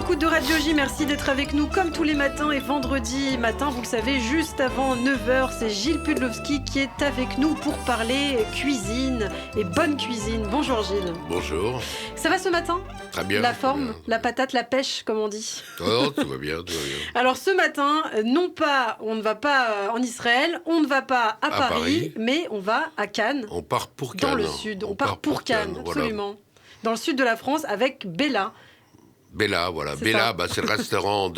l'écoute de Radio J, merci d'être avec nous comme tous les matins et vendredi matin, vous le savez, juste avant 9h, c'est Gilles Pudlowski qui est avec nous pour parler cuisine et bonne cuisine. Bonjour Gilles. Bonjour. Ça va ce matin ? Très bien. La forme, la patate, la pêche, comme on dit. Oh, tout va bien, tout va bien. Alors ce matin, non pas, on ne va pas en Israël, on ne va pas à Paris, mais on va à Cannes. On part pour Cannes. Dans le sud, on part pour Cannes, absolument. Voilà. Dans le sud de la France avec Bella. Bella, voilà. Bella, c'est le restaurant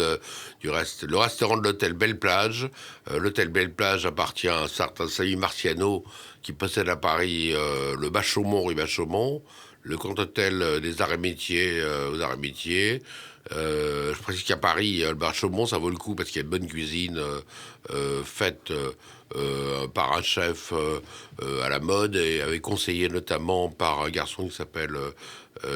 le restaurant de l'hôtel Belle Plage. L'hôtel Belle Plage appartient à un certain Samy Marciano qui possède à Paris le Bachaumont, rue Bachaumont, le compte hôtel des Arts et Métiers aux Arts et Métiers. Je précise qu'à Paris, le Bachaumont, ça vaut le coup parce qu'il y a une bonne cuisine faite par un chef à la mode et avec conseillé notamment par un garçon qui s'appelle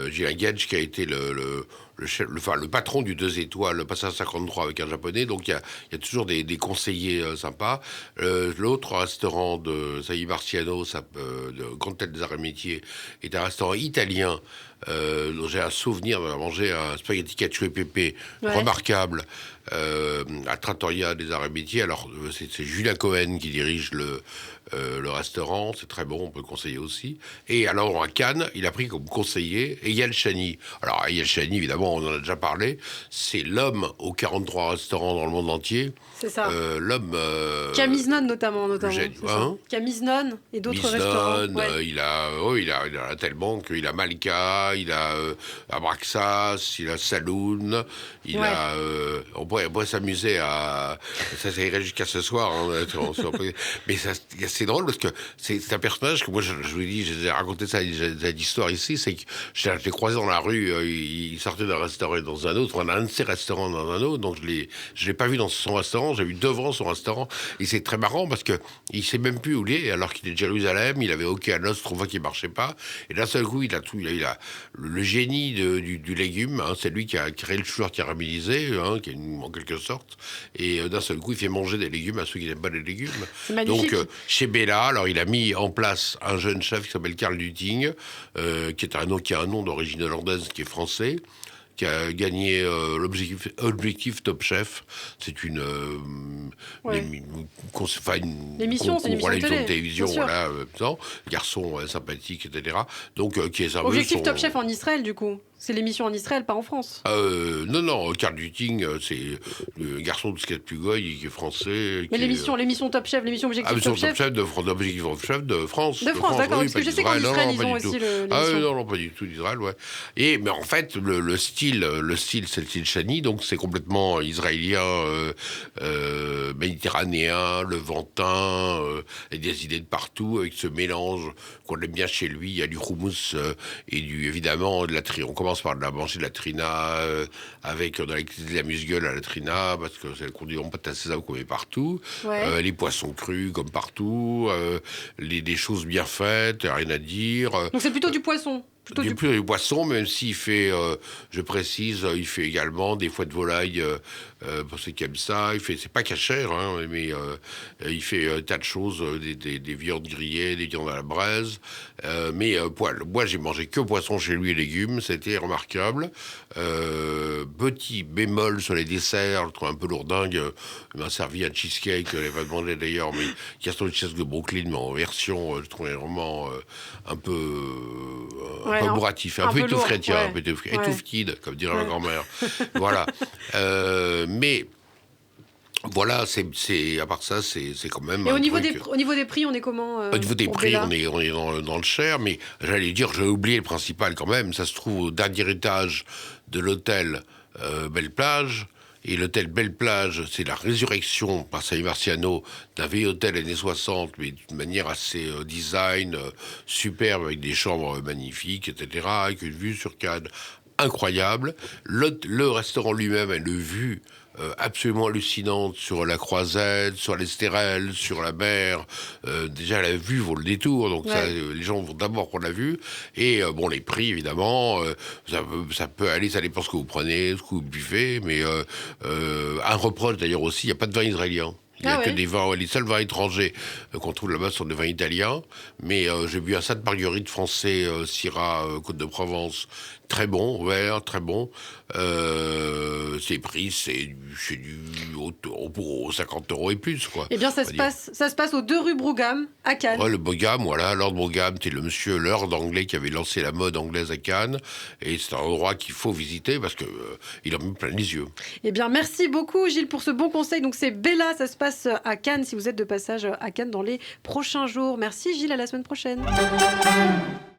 Gilles Gage, qui a été le patron du 2 étoiles, le passage 53 avec un japonais. Donc il y a toujours des conseillers sympas. L'autre restaurant de Samy Marciano, de Grand Hôtel des Arts et Métiers, est un restaurant italien dont j'ai un souvenir d'avoir mangé un spaghetti cacio e pepe remarquable à Trattoria des Arts et Métiers. Alors c'est Julien Cohen qui dirige le restaurant, c'est très bon, on peut le conseiller aussi. Et alors à Cannes, il a pris comme conseiller Eyal Chani. Alors Eyal Chani, évidemment, on en a déjà parlé, c'est l'homme aux 43 restaurants dans le monde entier. C'est ça. L'homme... Camiznon notamment. Hein Camiznon et d'autres restaurants. Ouais. Il a tellement qu'il a Malika, il a Abraxas, il a Saloon, on pourrait s'amuser à... Ça irait jusqu'à ce soir. Hein, mais c'est drôle parce que c'est un personnage que moi, je vous dis, j'ai raconté ça d'histoire ici, c'est que je l'ai croisé dans la rue, il sortait d'un restaurant dans un autre, on a un de ses restaurants dans un autre, donc je l'ai pas vu dans son restaurant, j'ai vu devant son restaurant, et c'est très marrant parce que il sait même plus où il est, alors qu'il est de Jérusalem, il avait aucun os, trop fois qu'il marchait pas, et d'un seul coup, il a le génie du légume, hein, c'est lui qui a créé le chou caramélisé, hein, en quelque sorte, et d'un seul coup, il fait manger des légumes à ceux qui n'aiment pas les légumes. C'est magnifique. Donc, chez Bella, alors il a mis en place un jeune chef qui s'appelle Karl Duting, qui a un nom d'origine hollandaise, qui est français, qui a gagné l'objectif Top Chef. C'est une émission de télévision, voilà, garçon sympathique, etc. Donc, qui est objectif Top Chef en Israël, du coup. C'est l'émission en Israël, pas en France. Non, Karl Duting, c'est le garçon de ce qu'il y a de plus goy, qui est français. Mais l'émission Top Chef, l'émission Objectif Top Chef. Objectif Top Chef de France. De France, d'accord, parce que je sais qu'en Israël, ils ont aussi l'émission. Non, pas du tout d'Israël, ouais. Mais en fait, le style, c'est le style Chani, donc c'est complètement israélien, méditerranéen, levantin, et des idées de partout, avec ce mélange qu'on aime bien chez lui. Il y a du houmous et évidemment, de la tri. On commence par manger de la trina avec de la musgueule à la trina parce que c'est le condiment pâte à sésame qu'on met partout. Ouais. Les poissons crus comme partout, des choses bien faites, rien à dire. Donc c'est plutôt du poisson. Plutôt du poisson, même s'il fait, je précise, il fait également des foies de volaille pour ceux qui aiment ça. C'est pas cachère, hein, mais il fait tas de choses, des viandes grillées, des viandes à la braise. Moi, j'ai mangé que poisson chez lui et légumes, c'était remarquable. Petit bémol sur les desserts, je trouve un peu lourdingue. Il m'a servi un cheesecake, je l'avais pas demandé d'ailleurs, mais Gaston Cheesecake de Brooklyn, mais en version, je trouvais vraiment un peu bourratif, un peu étouffe-chrétien, un peu étouffe-kid, comme dirait ma grand-mère. Voilà. Mais voilà, c'est à part ça, c'est quand même. Et au niveau des prix, on est comment Au niveau des prix, on est dans le cher, mais j'allais dire, j'ai oublié le principal quand même. Ça se trouve au dernier étage de l'hôtel Belle Plage. Et l'hôtel Belle Plage, c'est la résurrection par Samy Marciano d'un vieil hôtel années 60, mais d'une manière assez design, superbe, avec des chambres magnifiques, etc., avec une vue sur Cannes incroyable. Le restaurant lui-même a une vue absolument hallucinante sur la Croisette, sur l'Estérel, sur la mer. Déjà, la vue vaut le détour, donc ça, les gens vont d'abord pour la vue. Et les prix, évidemment, ça peut aller, ça dépend ce que vous prenez, ce que vous buvez, mais un reproche d'ailleurs aussi, il n'y a pas de vin israélien. Il n'y a que des vins, les seuls vins étrangers qu'on trouve là-bas sont des vins italiens. Mais j'ai bu un Sainte-Marguerite français, Syrah, Côte de Provence, très bon, vert, très bon. C'est prix, c'est du pour 50 € et plus, quoi. Eh bien, ça se passe aux 2 rue Brougham, à Cannes. Ouais, le Brougham, voilà. Lord Brougham, c'est le monsieur Lord anglais qui avait lancé la mode anglaise à Cannes. Et c'est un endroit qu'il faut visiter parce que il en met plein les yeux. Eh bien, merci beaucoup, Gilles, pour ce bon conseil. Donc, c'est Bella, ça se passe à Cannes, si vous êtes de passage à Cannes dans les prochains jours. Merci, Gilles, à la semaine prochaine.